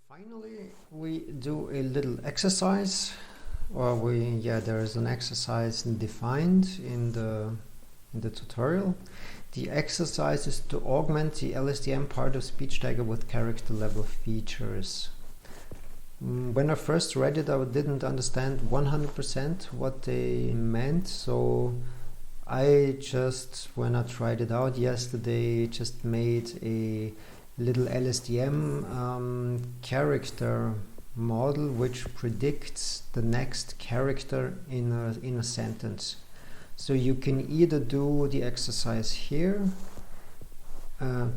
Finally, we do a little exercise, or there is an exercise defined in the tutorial. The exercise is to augment the LSTM part of speech tagger with character level features. When I first read it, I didn't understand 100% what they meant, so I just, when I tried it out yesterday, just made a little LSTM character model which predicts the next character in a sentence. So you can either do the exercise here,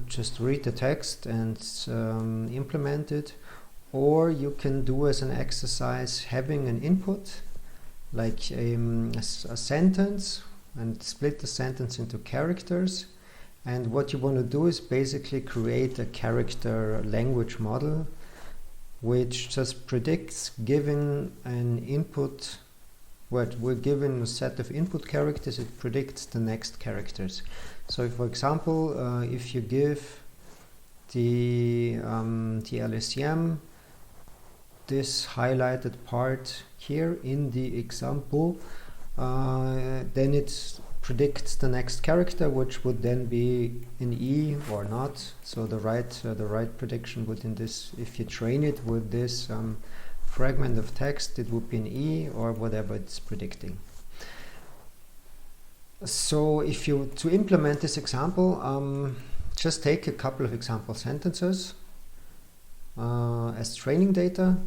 just read the text and implement it, or you can do as an exercise having an input like a sentence and split the sentence into characters. And what you want to do is basically create a character language model which just predicts, given an input, what we're given a set of input characters, it predicts the next characters. So for example, if you give the LSTM this highlighted part here in the example, then it predicts the next character, which would then be an E or not. So the right prediction would, in this, if you train it with this fragment of text, it would be an E or whatever it's predicting. So if you to implement this example, just take a couple of example sentences as training data,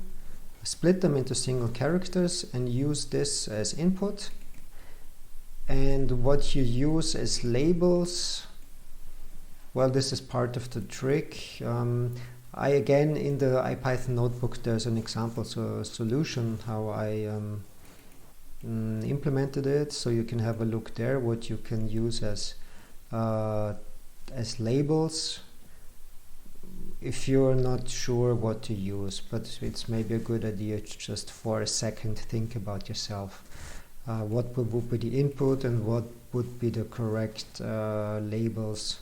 split them into single characters, and use this as input. And what you use as labels, well, this is part of the trick. Again, in the IPython notebook, there's an example solution how I implemented it, so you can have a look there what you can use as labels if you're not sure what to use. But it's maybe a good idea to just for a second think about yourself. What would be the input and what would be the correct labels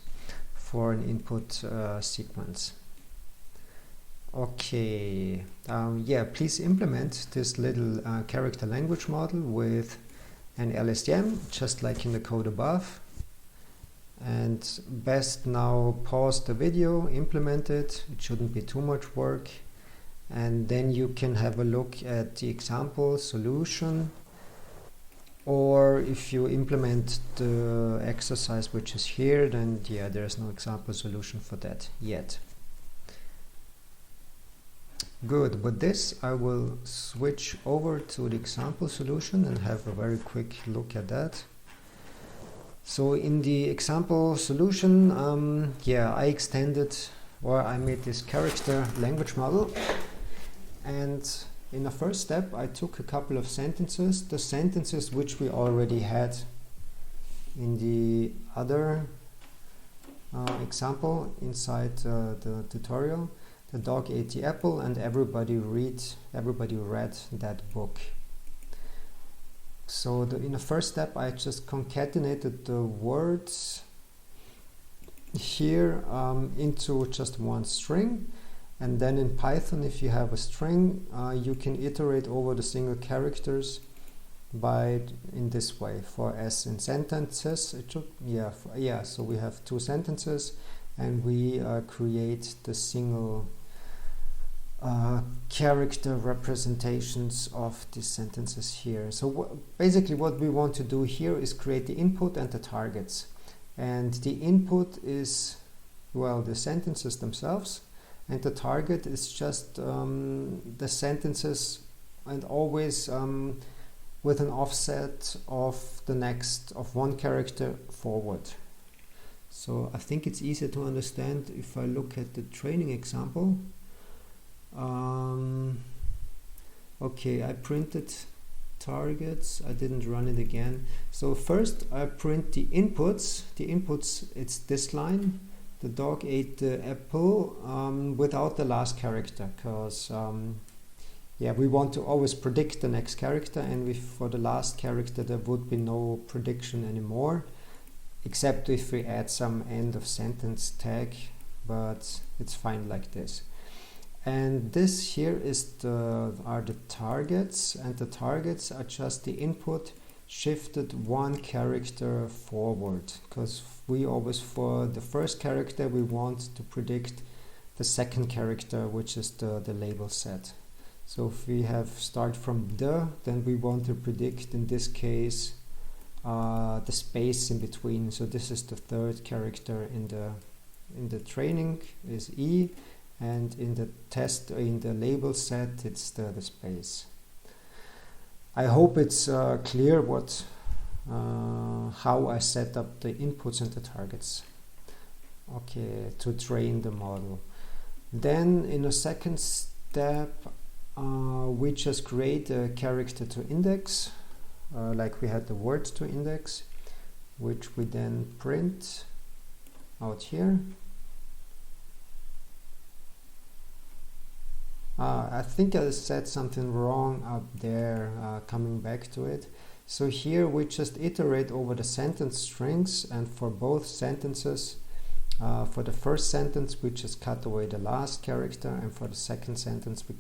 for an input sequence. Okay, please implement this little character language model with an LSTM, just like in the code above. And best now pause the video, implement it. It shouldn't be too much work. And then you can have a look at the example solution. Or if you implement the exercise which is here, then there's no example solution for that yet. Good, with this I will switch over to the example solution and have a very quick look at that. So in the example solution, I extended, or I made this character language model, and in the first step, I took a couple of sentences, the sentences which we already had in the other example inside the tutorial. The dog ate the apple and everybody read that book. So in the first step, I just concatenated the words here into just one string. And then in Python, if you have a string, you can iterate over the single characters in this way. For as in sentences, it should, so we have two sentences, and we create the single character representations of these sentences here. So basically what we want to do here is create the input and the targets. And the input is, well, the sentences themselves. And the target is just the sentences, and always with an offset of one character forward. So I think it's easier to understand if I look at the training example. Okay, I printed targets. I didn't run it again. So first I print the inputs. The inputs, it's this line. The dog ate the apple without the last character, because we want to always predict the next character, and for the last character there would be no prediction anymore, except if we add some end of sentence tag, but it's fine like this. And this here are the targets, and the targets are just the input shifted one character forward, because we always, for the first character, we want to predict the second character, which is the label set. So if we have start from then we want to predict, in this case, the space in between. So this is the third character in the training is E, and in the test, in the label set, it's the space. I hope it's clear what how I set up the inputs and the targets, okay, to train the model. Then in a second step, we just create a character to index, like we had the word to index, which we then print out here. I think I said something wrong up there, coming back to it. So here we just iterate over the sentence strings, and for both sentences, for the first sentence we just cut away the last character, and for the second sentence for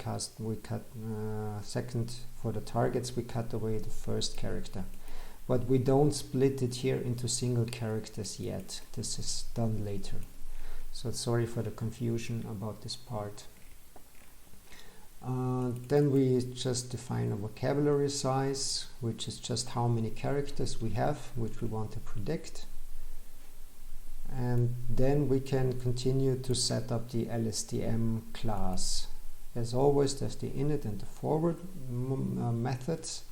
the targets we cut away the first character. But we don't split it here into single characters yet. This is done later. So sorry for the confusion about this part. Then we just define a vocabulary size, which is just how many characters we have, which we want to predict. And then we can continue to set up the LSTM class. As always, there's the init and the forward methods.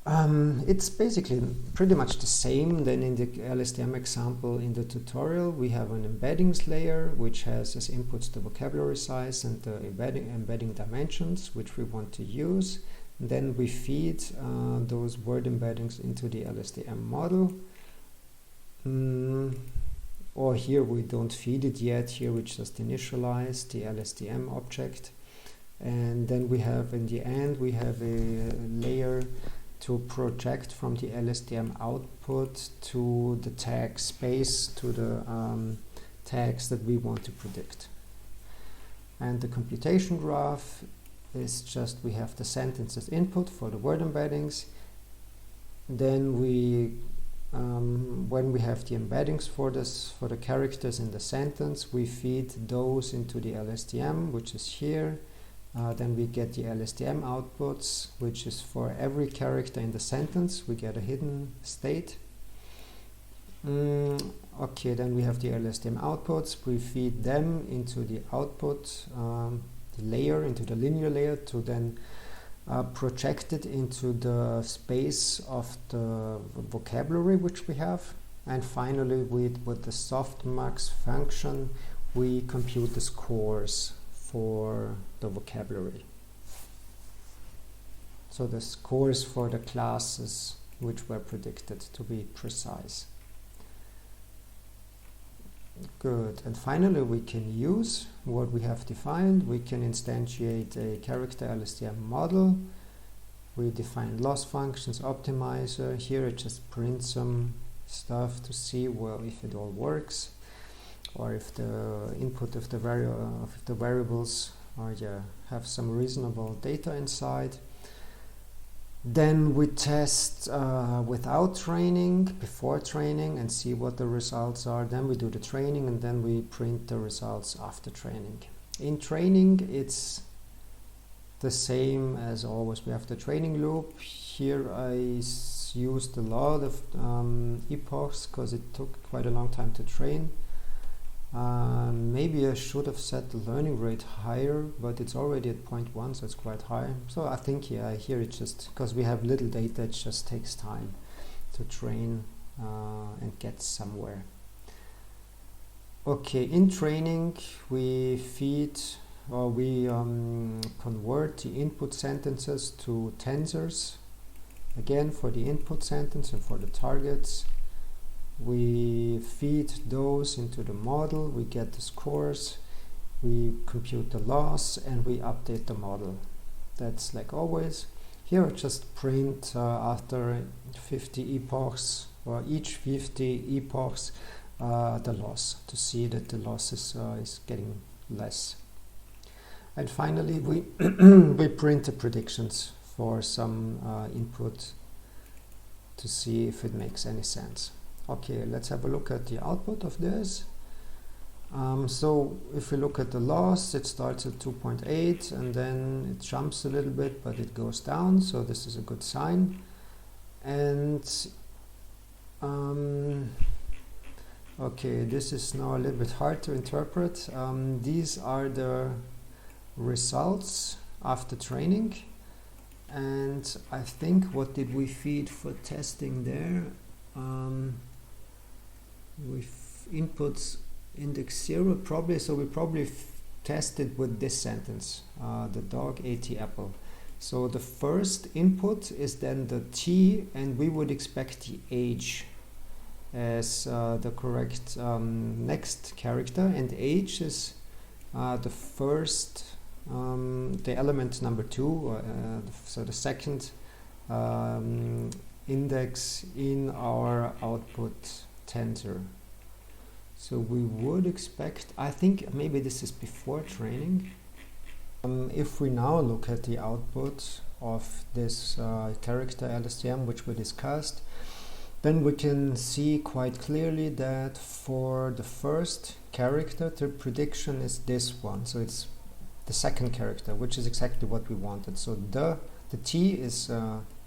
It's basically pretty much the same than in the LSTM example in the tutorial. We have an embeddings layer, which has as inputs the vocabulary size and the embedding dimensions, which we want to use. And then we feed those word embeddings into the LSTM model. Or here we don't feed it yet. Here we just initialize the LSTM object. And then we have, in the end, we have a layer to project from the LSTM output to the tag space, to the tags that we want to predict. And the computation graph is just, we have the sentence as input for the word embeddings. Then we, when we have the embeddings for the characters in the sentence, we feed those into the LSTM, which is here. Then we get the LSTM outputs, which is for every character in the sentence. We get a hidden state. Okay, then we have the LSTM outputs. We feed them into the output the layer, into the linear layer, to then project it into the space of the vocabulary which we have. And finally, with the softmax function, we compute the scores for the vocabulary. So the scores for the classes which were predicted, to be precise. Good. And finally, we can use what we have defined. We can instantiate a character LSTM model. We define loss functions, optimizer. Here it just prints some stuff to see, well, if it all works, or if the input of the variables are, have some reasonable data inside. Then we test without training, before training, and see what the results are. Then we do the training, and then we print the results after training. In training, it's the same as always. We have the training loop. Here I used a lot of epochs because it took quite a long time to train. Maybe I should have set the learning rate higher, but it's already at 0.1, so it's quite high. So I think, here it just, because we have little data, it just takes time to train and get somewhere. Okay, in training we feed, or we convert the input sentences to tensors. Again, for the input sentence and for the targets. We feed those into the model, we get the scores, we compute the loss, and we update the model. That's like always. Here I just print after 50 epochs, or each 50 epochs, the loss, to see that the loss is getting less. And finally, we we print the predictions for some input to see if it makes any sense. Okay, let's have a look at the output of this. So if we look at the loss, it starts at 2.8 and then it jumps a little bit, but it goes down, so this is a good sign. And okay, this is now a little bit hard to interpret. These are the results after training, and I think, what did we feed for testing there? With inputs index 0 probably, so we probably tested with this sentence, the dog ate the apple. So the first input is then the T, and we would expect the H as the correct next character, and H is the first, the element number 2, so the second index in our output tensor. So we would expect, I think maybe this is before training. If we now look at the output of this character LSTM, which we discussed, then we can see quite clearly that for the first character, the prediction is this one. So it's the second character, which is exactly what we wanted. So the T is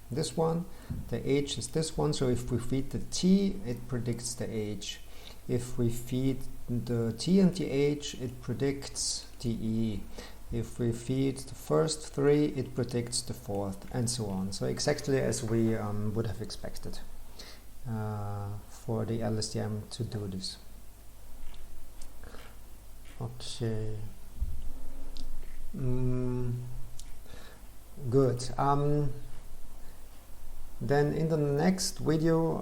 this one, the H is this one. So if we feed the T, it predicts the H. If we feed the T and the H, it predicts the E. If we feed the first 3, it predicts the fourth, and so on. So exactly as we would have expected for the LSTM to do this. Okay. Good. Then in the next video,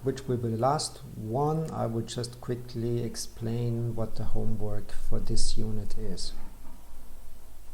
which will be the last one, I will just quickly explain what the homework for this unit is.